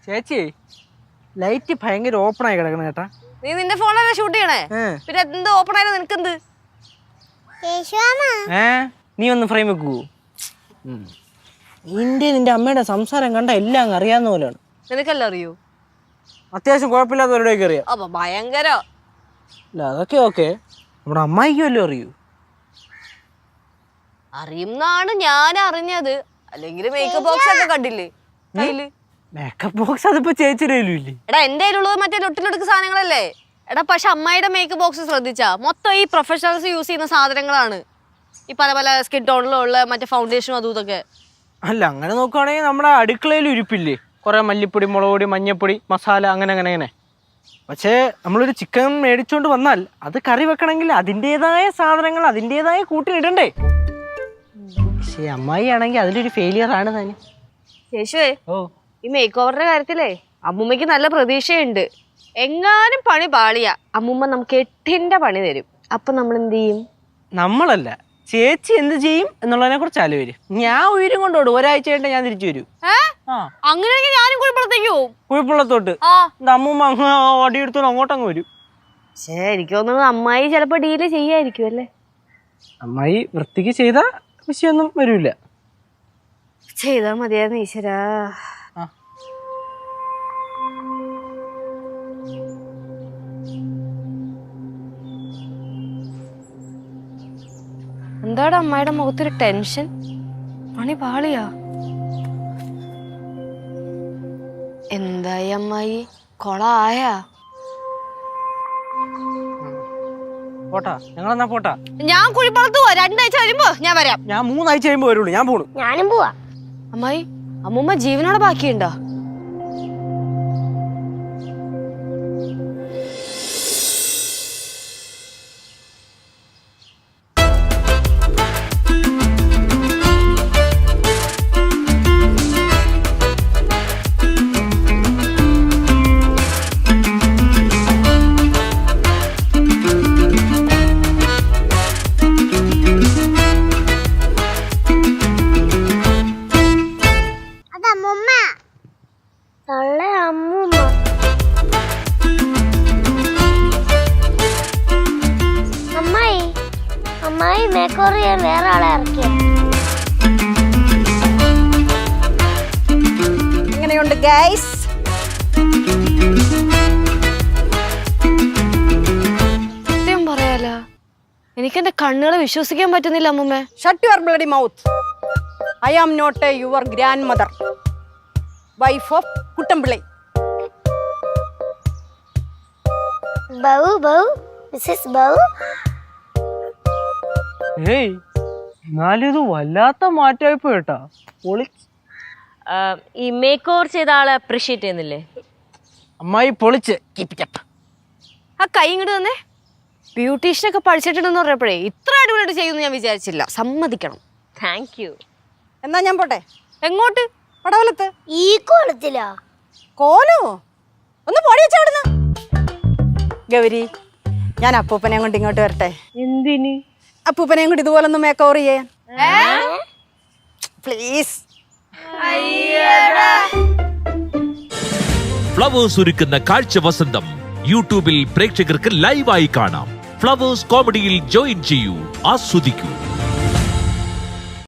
ചേച്ചി ലൈറ്റ് ഭയങ്കര ഓപ്പൺ ആയി കിടക്കണം കേട്ടാ. നീ നിന്റെ ഫോണിലല്ലേ ഷൂട്ട് ചെയ്യണേ, പിന്നെ എന്ത് ഓപ്പൺ ആയാലും നിനക്കെന്ത്? നീ ഒന്ന് ഫ്രെയിം വെക്കൂ. നിന്റെ അമ്മയുടെ സംസാരം കണ്ട എല്ലാം അങ്ങ് അറിയാവുന്ന പോലെയാണ്. നിനക്കെല്ലാം അറിയൂ? അത്യാവശ്യം കുഴപ്പമില്ലാത്തവരുടെയൊക്കെ അറിയാം. അപ്പൊ ഭയങ്കര അല്ല അതൊക്കെ ഓക്കെ. നമ്മുടെ അമ്മായിക്കും വല്ലതും അറിയൂ? അറിയുന്നാണ് ഞാൻ അറിഞ്ഞത്. അല്ലെങ്കിൽ മേക്കപ്പ് ബോക്സ് ഒക്കെ കണ്ടില്ലേ കയ്യില്? മേക്കപ്പ് ബോക്സ് അതിപ്പോ ചേച്ചിയുടെ കയ്യിലും ഇല്ലേ? എടാ എന്റെ കയ്യിലുള്ളത് മറ്റേ ലൊട്ടിലൊടുക്ക് സാധനങ്ങളല്ലേ. എടാ പക്ഷെ അമ്മായിയുടെ മേക്കപ്പ് ബോക്സ് ശ്രദ്ധിച്ചാ മൊത്തം ഈ പ്രൊഫഷണൽസ് യൂസ് ചെയ്യുന്ന സാധനങ്ങളാണ്. ഈ പല പല സ്കിൻ ടോണിലുള്ള മറ്റേ ഫൗണ്ടേഷനും അതും ഇതൊക്കെ. അല്ല അങ്ങനെ നോക്കുവാണെങ്കിൽ നമ്മുടെ അടുക്കളയിൽ ഇരിപ്പില്ലേ കുറെ മല്ലിപ്പൊടി, മുളക് പൊടി, മഞ്ഞപ്പൊടി, മസാല, അങ്ങനെ. പക്ഷേ നമ്മളൊരു ചിക്കൻ മേടിച്ചോണ്ട് വന്നാൽ അത് കറി വെക്കണമെങ്കിൽ അതിൻ്റെതായ സാധനങ്ങൾ അതിൻ്റെതായ കൂട്ടിയിടണ്ടേ? പക്ഷേ അമ്മായി ആണെങ്കിൽ അതിലൊരു ഫെയിലിയർ ആണ് തന്നെ. ശേഷുവേ ഈ മേക്ക് ഓവറിന്റെ കാര്യത്തിലേ അമ്മൂമ്മയ്ക്ക് നല്ല പ്രതീക്ഷയുണ്ട്. എങ്ങാനും പണി പാളിയ അമ്മൂമ്മ നമുക്ക് 8ന്റെ പണി തരും. അപ്പൊ നമ്മൾ എന്ത് ചെയ്യും? നമ്മളല്ല, ചേച്ചി എന്ത് ചെയ്യും എന്നുള്ളതിനെ കുറിച്ച് ആലോചിക്കും. ഞാൻ ഉയരം കൊണ്ടോടും. ഒരാഴ്ച കഴിഞ്ഞ ഞാൻ തിരിച്ചു വരും. അങ്ങനെയാണെങ്കിൽ ഞാനും കുഴപ്പത്തേക്ക് പോവും. കുഴപ്പമുള്ളത്തോട്ട് അമ്മൂമ്മ അങ്ങ് വടിയെടുത്തോണ്ട് അങ്ങോട്ടങ്ങ് വരും. പക്ഷേ എനിക്ക് തോന്നുന്നത് അമ്മായി ചിലപ്പോ ഡീല് ചെയ്യായിരിക്കും അല്ലേ? അമ്മായി വൃത്തിക്ക് ചെയ്ത വിഷയമൊന്നും വരൂല. ചെയ്താ മതിയായിരുന്നു ഈശ്വരാ. എന്താടാ അമ്മായിയുടെ മുഖത്തൊരു ടെൻഷൻ? പണി പാളിയാ? എന്തായി അമ്മായി, കൊളായാ? പോട്ടാ, ഞങ്ങളെന്നാ പോട്ടാ. ഞാൻ കുഴിപ്പുറത്ത് പോവാ. 2 ആഴ്ച വരുമ്പോ ഞാൻ വരാം. ഞാൻ 3 ആഴ്ച കഴിയുമ്പോ വരുള്ളൂ. ഞാൻ പോണു. ഞാനും പോവാ. അമ്മായി, അമ്മൂമ്മ ജീവനോടെ ബാക്കിയുണ്ടോ? വേറെ ആളെ ഇറക്കിയ എങ്ങനെയുണ്ട് ഗൈസ്? സത്യം പറയാലോ, എനിക്കെന്റെ കണ്ണുകളെ വിശ്വസിക്കാൻ പറ്റുന്നില്ല അമ്മൂമ്മ. Shut your bloody mouth. I am not your grandmother, wife of Kuttampilly. Mrs ബൗ. എന്നാലും ഇത് വല്ലാത്ത മാറ്റമായിപ്പോ കേട്ടാ. ഈ മേക്ക് ഓവർ ചെയ്ത ആളെ അപ്രീഷിയേറ്റ് ചെയ്യുന്നില്ലേ? അമ്മായി പൊളിച്ച്. ആ കൈ ഇങ്ങോട്ട് തന്നെ. ബ്യൂട്ടീഷ്യനൊക്കെ പഠിച്ചിട്ടുണ്ടെന്ന് പറഞ്ഞപ്പോഴേ ഇത്ര അടിപൊളിയായിട്ട് ചെയ്യുമെന്ന് ഞാൻ വിചാരിച്ചില്ല. സമ്മതിക്കണം. Thank you. എന്നാ ഞാൻ പോട്ടെ. എങ്ങോട്ട്? പടവലത്ത്. ഈ കോലത്തിലാ? കോലോ? ഒന്ന് പൊടി വെച്ചവിടുന്ന്. ഗൗരി, ഞാൻ അപ്പൂപ്പനെയും കൊണ്ട് ഇങ്ങോട്ട് വരട്ടെ. എന്തിന്? അപ്പൂപ്പനെയും കൊണ്ട് ഇതുപോലെ ഒന്ന് മേക്ക് ഓവർ ചെയ്യാൻ പ്ലീസ്. ഫ്ലവേഴ്സ് ഒരുക്കുന്ന കാഴ്ച വസന്തം യൂട്യൂബിൽ പ്രേക്ഷകർക്ക് ലൈവായി കാണാം. ഫ്ലവേഴ്സ് കോമഡിയിൽ ജോയിൻ ചെയ്യൂ, ആസ്വദിക്കൂ.